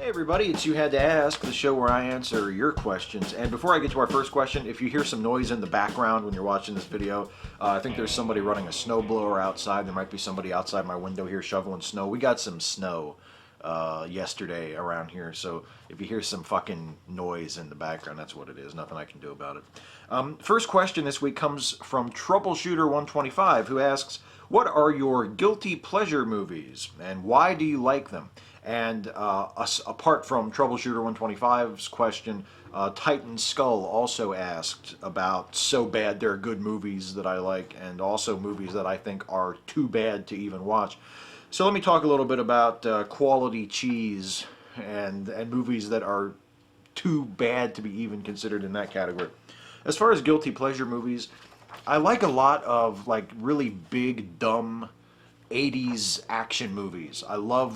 Hey everybody, it's You Had to Ask, the show where I answer your questions. And before I get to our first question, if you hear some noise in the background when you're watching this video, I think there's somebody running a snowblower outside. There might be somebody outside my window here shoveling snow. We got some snow yesterday around here, so if you hear some fucking noise in the background, that's what it is. Nothing I can do about it. First question this week comes from Troubleshooter 125, who asks, what are your guilty pleasure movies, and why do you like them? And apart from Troubleshooter 125's question, Titan Skull also asked about so bad they're good movies that I like, and also movies that I think are too bad to even watch. So let me talk a little bit about quality cheese and movies that are too bad to be even considered in that category. As far as guilty pleasure movies, I like a lot of like really big, dumb 80s action movies. I love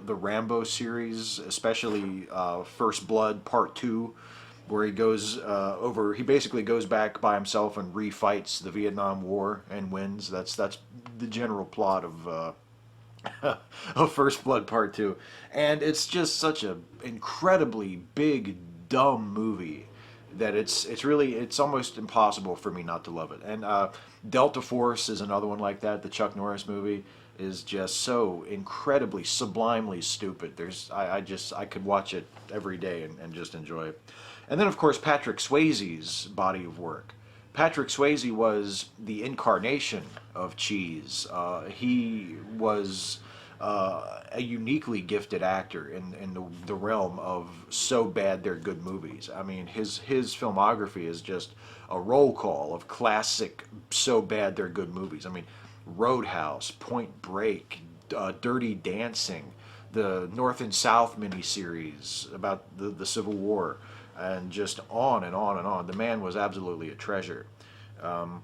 the Rambo series, especially First Blood Part 2, where he goes he basically goes back by himself and refights the Vietnam War and wins. That's the general plot of of First Blood Part 2. And it's just such an incredibly big, dumb movie that it's almost impossible for me not to love it. And Delta Force is another one like that. The Chuck Norris movie is just so incredibly, sublimely stupid. I could watch it every day and just enjoy it. And then of course Patrick Swayze's body of work. Patrick Swayze was the incarnation of cheese. He was a uniquely gifted actor in the realm of so bad they're good movies. I mean, his filmography is just a roll call of classic so bad they're good movies. I mean, Roadhouse, Point Break, Dirty Dancing, the North and South miniseries about the Civil War, and just on and on and on. The man was absolutely a treasure. And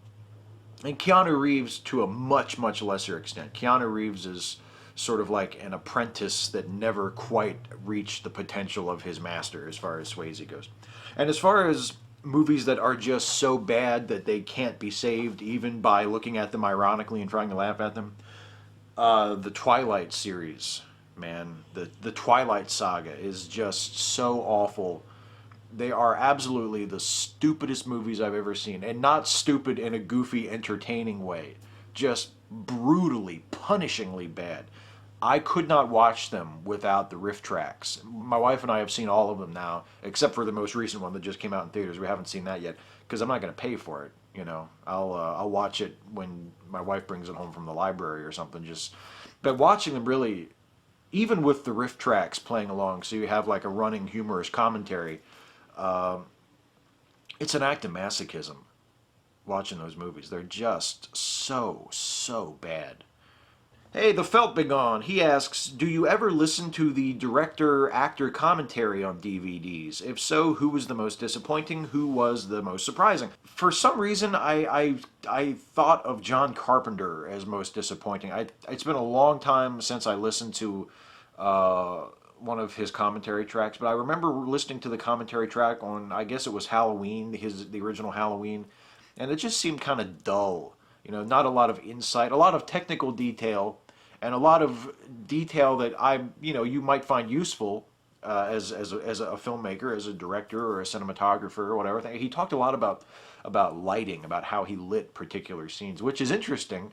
Keanu Reeves to a much, much lesser extent. Keanu Reeves is sort of like an apprentice that never quite reached the potential of his master as far as Swayze goes. And as far as movies that are just so bad that they can't be saved even by looking at them ironically and trying to laugh at them, the Twilight series, man, the Twilight saga is just so awful. They are absolutely the stupidest movies I've ever seen, and not stupid in a goofy, entertaining way, just brutally, punishingly bad. I could not watch them without the riff tracks. My wife and I have seen all of them now, except for the most recent one that just came out in theaters. We haven't seen that yet because I'm not going to pay for it. You know, I'll watch it when my wife brings it home from the library or something. But watching them really, even with the riff tracks playing along, so you have like a running humorous commentary. It's an act of masochism watching those movies. They're just so bad. Hey, the Felt Begone, he asks, do you ever listen to the director-actor commentary on DVDs? If so, who was the most disappointing? Who was the most surprising? For some reason, I thought of John Carpenter as most disappointing. It's been a long time since I listened to one of his commentary tracks, but I remember listening to the commentary track on, I guess it was Halloween, the original Halloween, and it just seemed kind of dull. You know, not a lot of insight, a lot of technical detail, and a lot of detail that you might find useful as a filmmaker, as a director or a cinematographer or whatever. He talked a lot about lighting, about how he lit particular scenes, which is interesting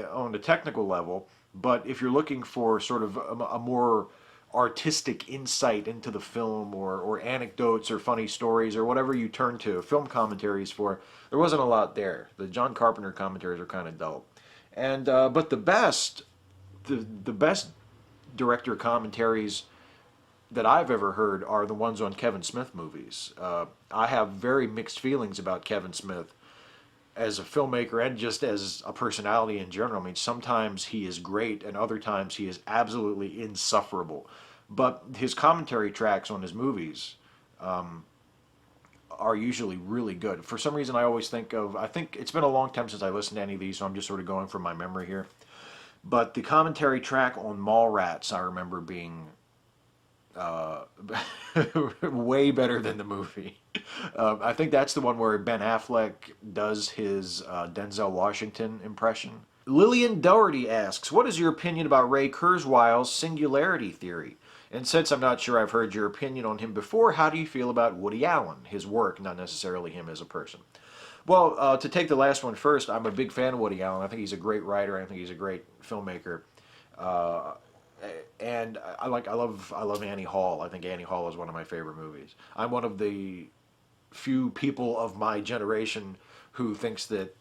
on a technical level. But if you're looking for sort of a more artistic insight into the film, or anecdotes or funny stories or whatever you turn to film commentaries for, there wasn't a lot there. The John Carpenter commentaries are kind of dull. And but the best director commentaries that I've ever heard are the ones on Kevin Smith movies. I have very mixed feelings about Kevin Smith as a filmmaker and just as a personality in general. I mean, sometimes he is great and other times he is absolutely insufferable. But his commentary tracks on his movies are usually really good. For some reason, I think it's been a long time since I listened to any of these, so I'm just sort of going from my memory here. But the commentary track on Mallrats, I remember being way better than the movie. I think that's the one where Ben Affleck does his Denzel Washington impression. Lillian Doherty asks, what is your opinion about Ray Kurzweil's Singularity Theory? And since I'm not sure I've heard your opinion on him before, how do you feel about Woody Allen, his work, not necessarily him as a person? Well, to take the last one first, I'm a big fan of Woody Allen. I think he's a great writer. I think he's a great filmmaker. Uh, and I love Annie Hall. I think Annie Hall is one of my favorite movies. I'm one of the few people of my generation who thinks that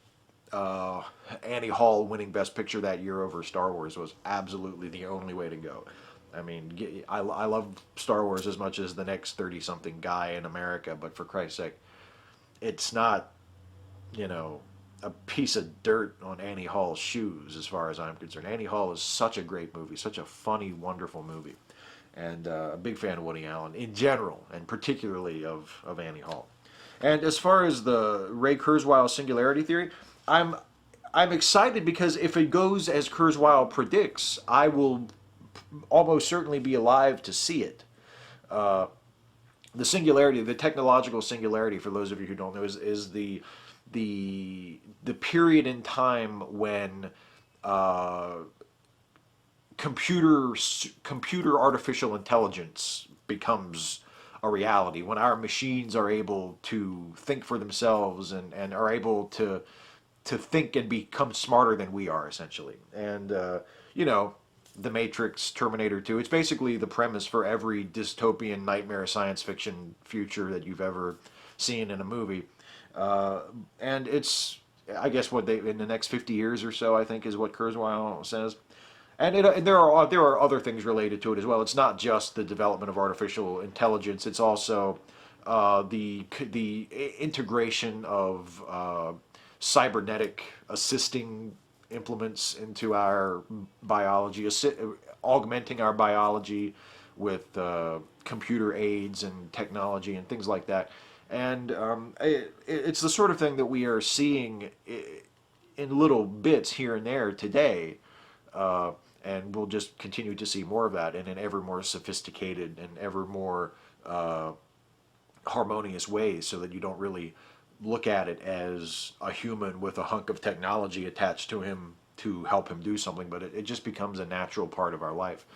Annie Hall winning Best Picture that year over Star Wars was absolutely the only way to go. I mean, I love Star Wars as much as the next 30-something guy in America, but for Christ's sake, it's not, you know, a piece of dirt on Annie Hall's shoes as far as I'm concerned. Annie Hall is such a great movie, such a funny, wonderful movie. And a big fan of Woody Allen in general, and particularly of Annie Hall. And as far as the Ray Kurzweil Singularity Theory, I'm I'm excited because if it goes as Kurzweil predicts, I will almost certainly be alive to see it. The singularity, the technological singularity, for those of you who don't know, is the period in time when computer artificial intelligence becomes a reality, when our machines are able to think for themselves and are able to think and become smarter than we are, essentially. And you know, The Matrix, Terminator 2, it's basically the premise for every dystopian nightmare science fiction future that you've ever seen in a movie. And it's, I guess, what they, in the next 50 years or so, I think, is what Kurzweil says. And there are other things related to it as well. It's not just the development of artificial intelligence. It's also the integration of cybernetic assisting implements into our biology, augmenting our biology with computer aids and technology and things like that. And it's the sort of thing that we are seeing in little bits here and there today. And we'll just continue to see more of that in an ever more sophisticated and ever more harmonious ways, so that you don't really look at it as a human with a hunk of technology attached to him to help him do something, but it just becomes a natural part of our life.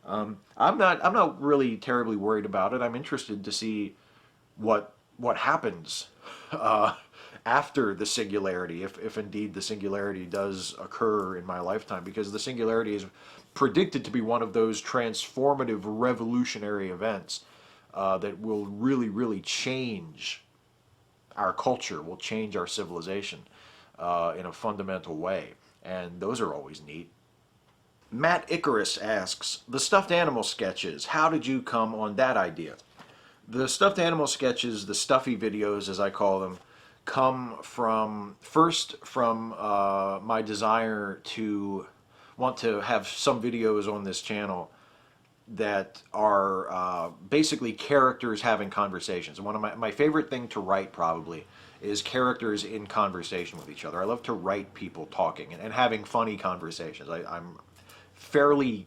I'm not really terribly worried about it. I'm interested to see what happens after the singularity, if indeed the singularity does occur in my lifetime, because the singularity is predicted to be one of those transformative, revolutionary events that will really, really change our culture, will change our civilization in a fundamental way. And those are always neat. Matt Icarus asks, the stuffed animal sketches, how did you come on that idea? The stuffed animal sketches, the stuffy videos as I call them, come from my desire to want to have some videos on this channel that are basically characters having conversations. And one of my favorite thing to write probably is characters in conversation with each other. I love to write people talking and having funny conversations. I'm fairly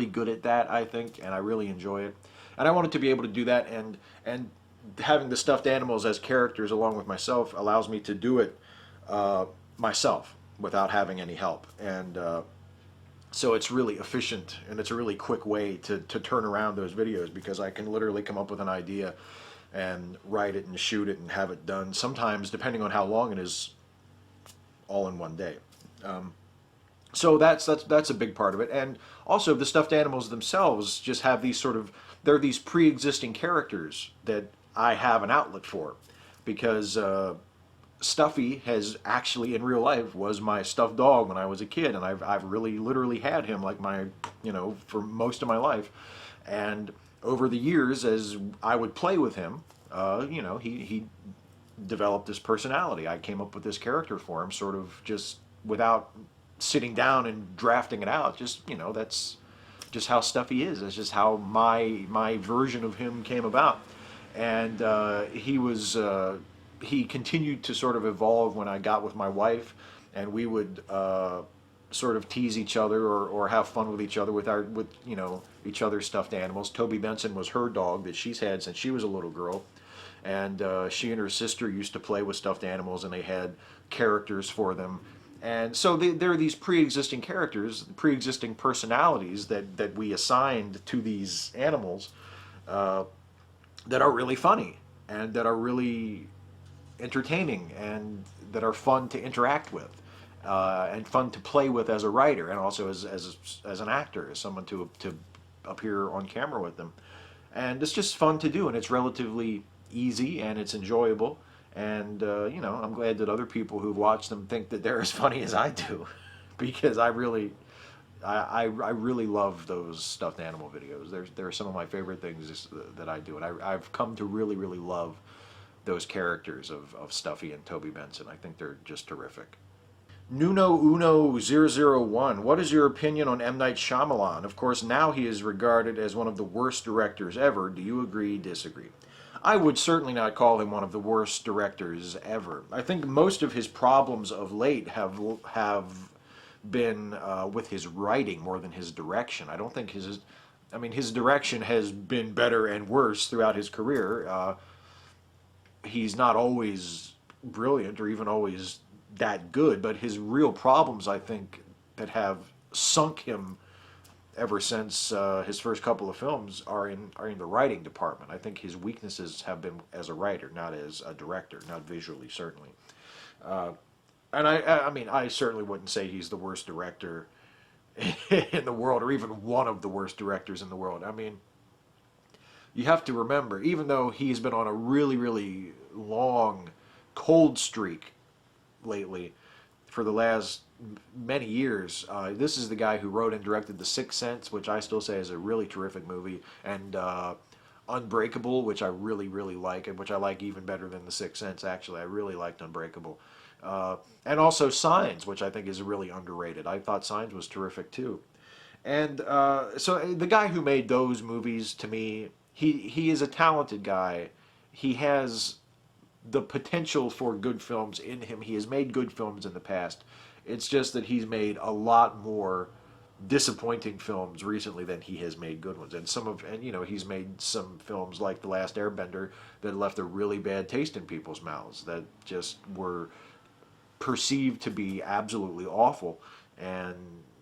good at that, I think, and I really enjoy it. And I wanted to be able to do that, and having the stuffed animals as characters along with myself allows me to do it myself without having any help. And so it's really efficient, and it's a really quick way to turn around those videos, because I can literally come up with an idea and write it and shoot it and have it done. Sometimes, depending on how long it is, all in one day. So that's a big part of it. And also the stuffed animals themselves just have these they're these pre-existing characters that I have an outlet for, because Stuffy has actually in real life was my stuffed dog when I was a kid, and I've really literally had him like my, for most of my life. And over the years, as I would play with him, he developed this personality. I came up with this character for him, sort of just without sitting down and drafting it out. Just, that's just how Stuffy is. That's just how my version of him came about. And he continued to sort of evolve when I got with my wife, and we would sort of tease each other or have fun with each other with each other's stuffed animals. Toby Benson was her dog that she's had since she was a little girl, and she and her sister used to play with stuffed animals, and they had characters for them. And so there are these pre-existing characters, pre-existing personalities that we assigned to these animals uh, that are really funny and that are really entertaining and that are fun to interact with and fun to play with as a writer and also as an actor, as someone to appear on camera with them. And it's just fun to do, and it's relatively easy and it's enjoyable. And I'm glad that other people who've watched them think that they're as funny as I do, because I really love those stuffed animal videos. They're some of my favorite things that I do, and I've come to really love those characters of Stuffy and Toby Benson. I think they're just terrific. Nuno1001, what is your opinion on M. Night Shyamalan? Of course, now he is regarded as one of the worst directors ever. Do you agree, disagree? I would certainly not call him one of the worst directors ever. I think most of his problems of late have been with his writing more than his direction. I don't think his direction has been better and worse throughout his career. He's not always brilliant or even always that good, but his real problems, I think, that have sunk him ever since his first couple of films are in the writing department. I think his weaknesses have been as a writer, not as a director, not visually, certainly. And I certainly wouldn't say he's the worst director in the world, or even one of the worst directors in the world. I mean, you have to remember, even though he's been on a really long cold streak lately for the last many years, this is the guy who wrote and directed The Sixth Sense, which I still say is a really terrific movie, and Unbreakable, which I really like, and which I like even better than The Sixth Sense, actually. I really liked Unbreakable. And also Signs, which I think is really underrated. I thought Signs was terrific too. And so the guy who made those movies, to me, he is a talented guy. He has the potential for good films in him. He has made good films in the past. It's just that he's made a lot more disappointing films recently than he has made good ones. And he's made some films like The Last Airbender that left a really bad taste in people's mouths, that just were perceived to be absolutely awful. And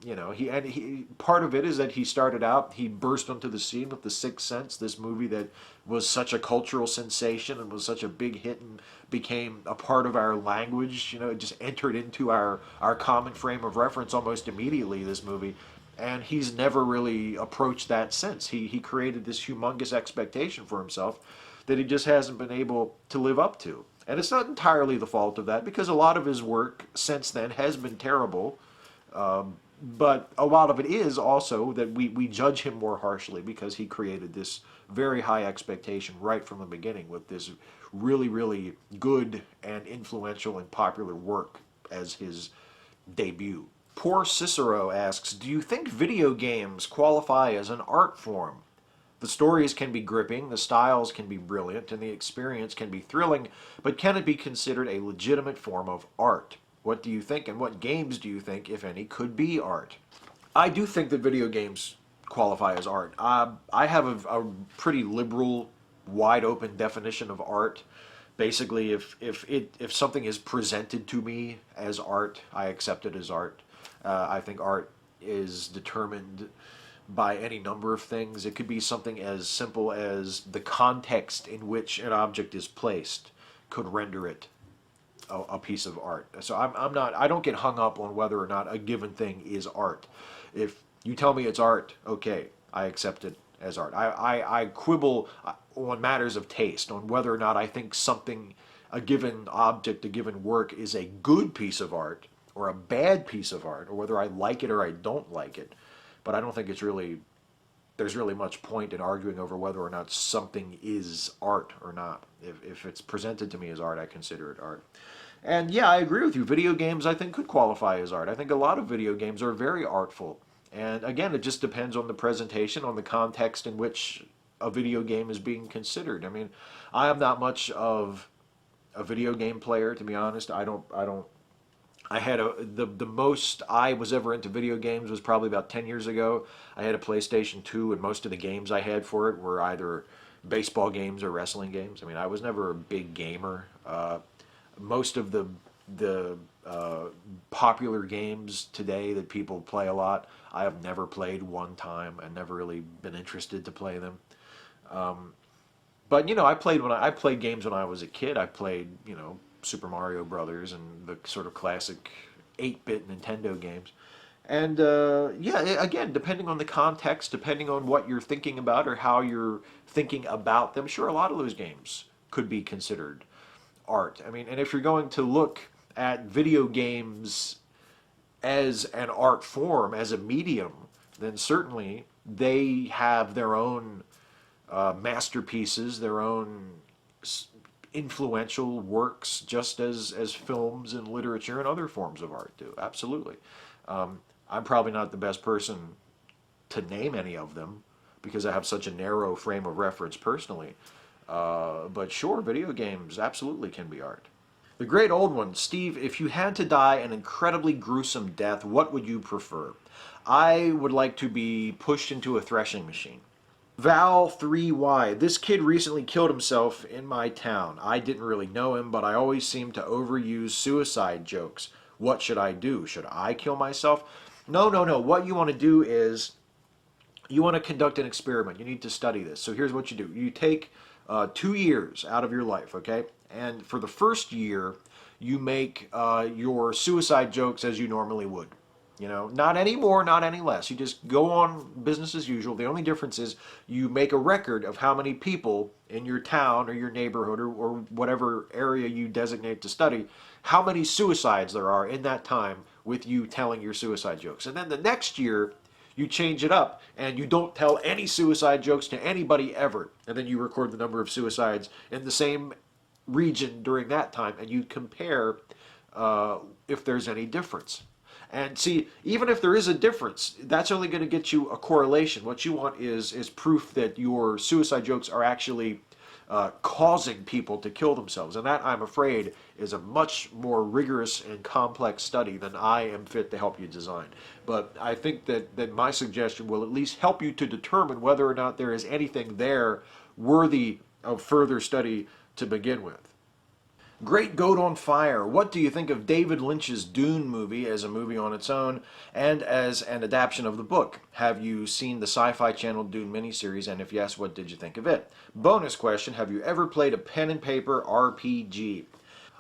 he part of it is that he started out, he burst onto the scene with The Sixth Sense, this movie that was such a cultural sensation and was such a big hit and became a part of our language. It just entered into our common frame of reference almost immediately, this movie. And he's never really approached that since. He created this humongous expectation for himself that he just hasn't been able to live up to. And it's not entirely the fault of that, because a lot of his work since then has been terrible. But a lot of it is also that we judge him more harshly because he created this very high expectation right from the beginning with this really good and influential and popular work as his debut. Poor Cicero asks, do you think video games qualify as an art form? The stories can be gripping, the styles can be brilliant, and the experience can be thrilling, but can it be considered a legitimate form of art? What do you think, and what games do you think, if any, could be art? I do think that video games qualify as art. I have a pretty liberal, wide-open definition of art. Basically, if something is presented to me as art, I accept it as art. I think art is determined by any number of things. It could be something as simple as the context in which an object is placed could render it a piece of art. So I don't get hung up on whether or not a given thing is art. If you tell me it's art, okay, I accept it as art. I quibble on matters of taste, on whether or not I think something, a given object, a given work is a good piece of art or a bad piece of art, or whether I like it or I don't like it. But I don't think there's really much point in arguing over whether or not something is art or not. If it's presented to me as art, I consider it art. And yeah, I agree with you. Video games, I think, could qualify as art. I think a lot of video games are very artful. And again, it just depends on the presentation, on the context in which a video game is being considered. I mean, I am not much of a video game player, to be honest. I had the most I was ever into video games was probably about 10 years ago. I had a PlayStation 2, and most of the games I had for it were either baseball games or wrestling games. I mean, I was never a big gamer. Most of the popular games today that people play a lot. I have never played one time and never really been interested to play them. But I played games when I was a kid. I played Super Mario Brothers and the sort of classic 8-bit Nintendo games. And yeah, again, depending on the context, depending on what you're thinking about or how you're thinking about them, sure, a lot of those games could be considered art. I mean, and if you're going to look at video games as an art form, as a medium, then certainly they have their own masterpieces, their own influential works, just as films and literature and other forms of art do. Absolutely. I'm probably not the best person to name any of them because I have such a narrow frame of reference personally. But sure, video games absolutely can be art. The great old one, Steve, if you had to die an incredibly gruesome death, what would you prefer? I would like to be pushed into a threshing machine. Val3Y, this kid recently killed himself in my town. I didn't really know him, but I always seem to overuse suicide jokes. What should I do? Should I kill myself? No, no, no. What you want to do is you want to conduct an experiment. You need to study this. So here's what you do. You take 2 years out of your life, okay? And for the first year, you make your suicide jokes as you normally would. Not any more, not any less. You just go on business as usual. The only difference is you make a record of how many people in your town or your neighborhood or whatever area you designate to study, how many suicides there are in that time with you telling your suicide jokes. And then the next year, you change it up and you don't tell any suicide jokes to anybody ever. And then you record the number of suicides in the same region during that time and you compare if there's any difference. And see, even if there is a difference, that's only going to get you a correlation. What you want is proof that your suicide jokes are actually causing people to kill themselves. And that, I'm afraid, is a much more rigorous and complex study than I am fit to help you design. But I think that my suggestion will at least help you to determine whether or not there is anything there worthy of further study to begin with. Great Goat on Fire. What do you think of David Lynch's Dune movie as a movie on its own and as an adaptation of the book? Have you seen the Sci-Fi Channel Dune miniseries, and if yes, what did you think of it? Bonus question, have you ever played a pen and paper RPG?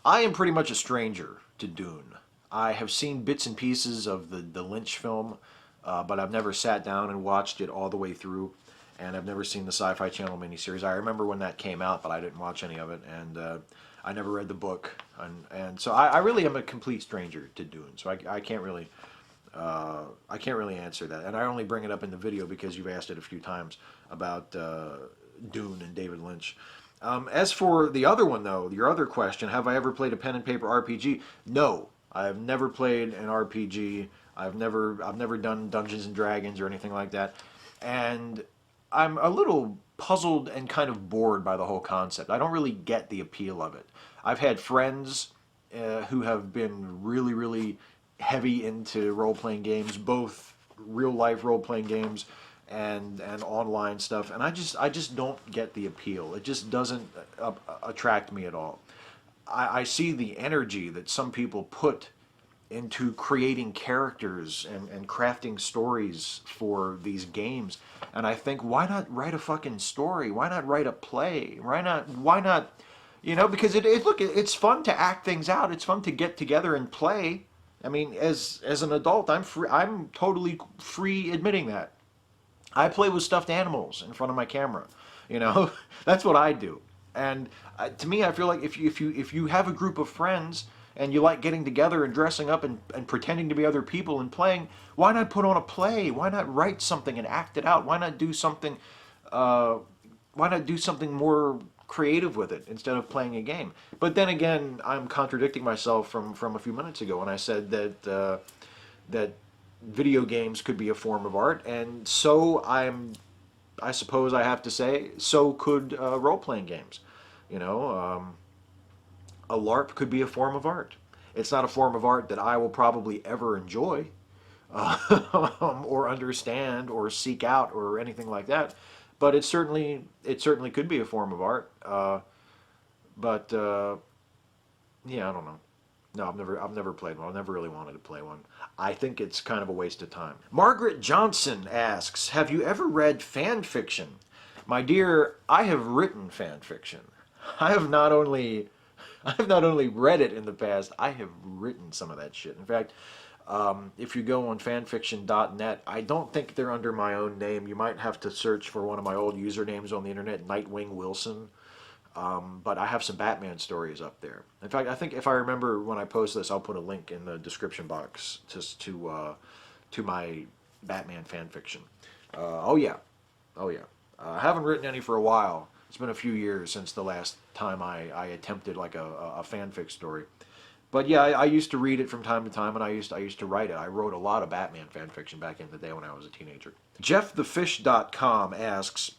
I am pretty much a stranger to Dune. I have seen bits and pieces of the Lynch film, but I've never sat down and watched it all the way through. And I've never seen the Sci-Fi Channel miniseries. I remember when that came out, but I didn't watch any of it. And I never read the book, and so I really am a complete stranger to Dune. So I can't really answer that. And I only bring it up in the video because you've asked it a few times about Dune and David Lynch. As for the other one, though, your other question, have I ever played a pen and paper RPG? No, I've never played an RPG. I've never done Dungeons and Dragons or anything like that, and I'm a little puzzled and kind of bored by the whole concept. I don't really get the appeal of it. I've had friends who have been really, really heavy into role-playing games, both real-life role-playing games and online stuff, and I just don't get the appeal. It just doesn't attract me at all. I see the energy that some people put into creating characters and crafting stories for these games. And I think, why not write a fucking story? Why not write a play? Why not, because look, it's fun to act things out. It's fun to get together and play. I mean, as an adult, I'm totally free admitting that. I play with stuffed animals in front of my camera. That's what I do. And to me, I feel like if you have a group of friends and you like getting together and dressing up and pretending to be other people and playing, why not put on a play? Why not write something and act it out? Why not do something more creative with it instead of playing a game? But then again, I'm contradicting myself from a few minutes ago when I said that that video games could be a form of art, and so I suppose I have to say, so could role-playing games. A LARP could be a form of art. It's not a form of art that I will probably ever enjoy or understand or seek out or anything like that. But it certainly could be a form of art. Yeah, I don't know. No, I've never played one. I've never really wanted to play one. I think it's kind of a waste of time. Margaret Johnson asks, have you ever read fan fiction? My dear, I have written fan fiction. I have not only read it in the past, I have written some of that shit. In fact, if you go on fanfiction.net, I don't think they're under my own name. You might have to search for one of my old usernames on the internet, Nightwing Wilson. But I have some Batman stories up there. In fact, I think if I remember when I post this, I'll put a link in the description box just to my Batman fan fiction. Oh yeah. I haven't written any for a while. It's been a few years since the last time I attempted like a fanfic story. But yeah, I used to read it from time to time, and I used to write it. I wrote a lot of Batman fan fiction back in the day when I was a teenager. JeffTheFish.com asks,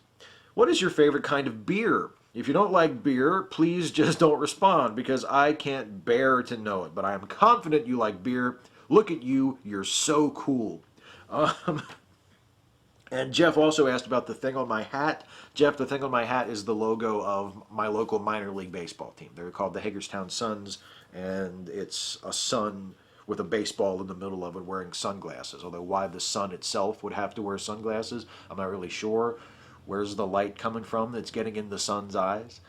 what is your favorite kind of beer? If you don't like beer, please just don't respond, because I can't bear to know it. But I am confident you like beer. Look at you. You're so cool. And Jeff also asked about the thing on my hat. Jeff, the thing on my hat is the logo of my local minor league baseball team. They're called the Hagerstown Suns, and it's a sun with a baseball in the middle of it wearing sunglasses. Although why the sun itself would have to wear sunglasses, I'm not really sure. Where's the light coming from that's getting in the sun's eyes?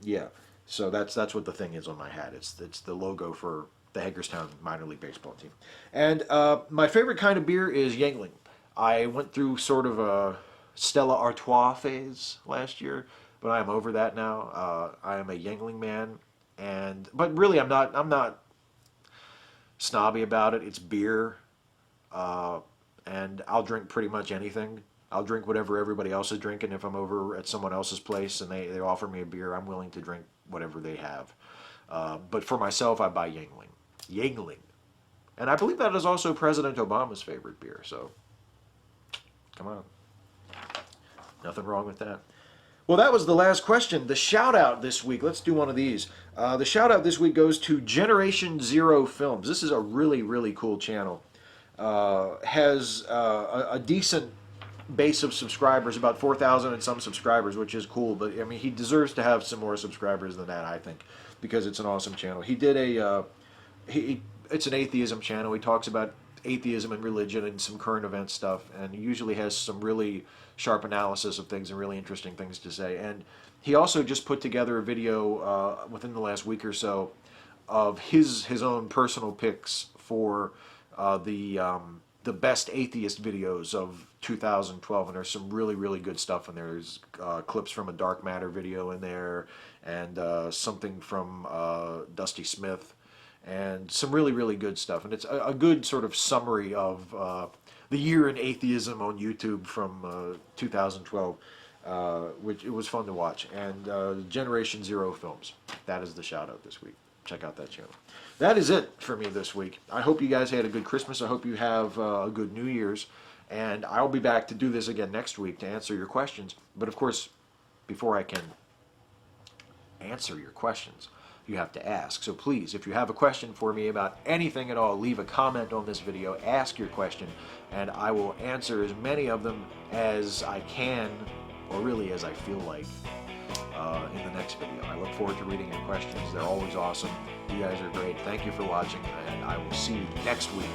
Yeah, so that's what the thing is on my hat. It's the logo for the Hagerstown minor league baseball team. And my favorite kind of beer is Yuengling. I went through sort of a Stella Artois phase last year, but I am over that now. I am a Yuengling man, but really I'm not snobby about it. It's beer, and I'll drink pretty much anything. I'll drink whatever everybody else is drinking. If I'm over at someone else's place and they offer me a beer, I'm willing to drink whatever they have. But for myself, I buy Yuengling. Yuengling. And I believe that is also President Obama's favorite beer, so come on. Nothing wrong with that. Well, that was the last question. The shout-out this week, let's do one of these. The shout-out this week goes to Generation Zero Films. This is a really, really cool channel. Has a decent base of subscribers, about 4,000 and some subscribers, which is cool, but I mean, he deserves to have some more subscribers than that, I think, because it's an awesome channel. He did it's an atheism channel. He talks about atheism and religion and some current event stuff, and he usually has some really sharp analysis of things and really interesting things to say. And he also just put together a video within the last week or so of his own personal picks for the best atheist videos of 2012, and there's some really, really good stuff in there. There's clips from a Dark Matter video in there, and something from Dusty Smith, and some really, really good stuff. And it's a good sort of summary of the year in atheism on YouTube from 2012, which it was fun to watch. And Generation Zero Films, that is the shout out this week. Check out that channel. That is it for me this week. I hope you guys had a good Christmas. I hope you have a good New Year's. And I'll be back to do this again next week to answer your questions. But of course, before I can answer your questions, you have to ask. So please, if you have a question for me about anything at all, leave a comment on this video, ask your question, and I will answer as many of them as I can, or really as I feel like, in the next video. I look forward to reading your questions. They're always awesome. You guys are great. Thank you for watching, and I will see you next week.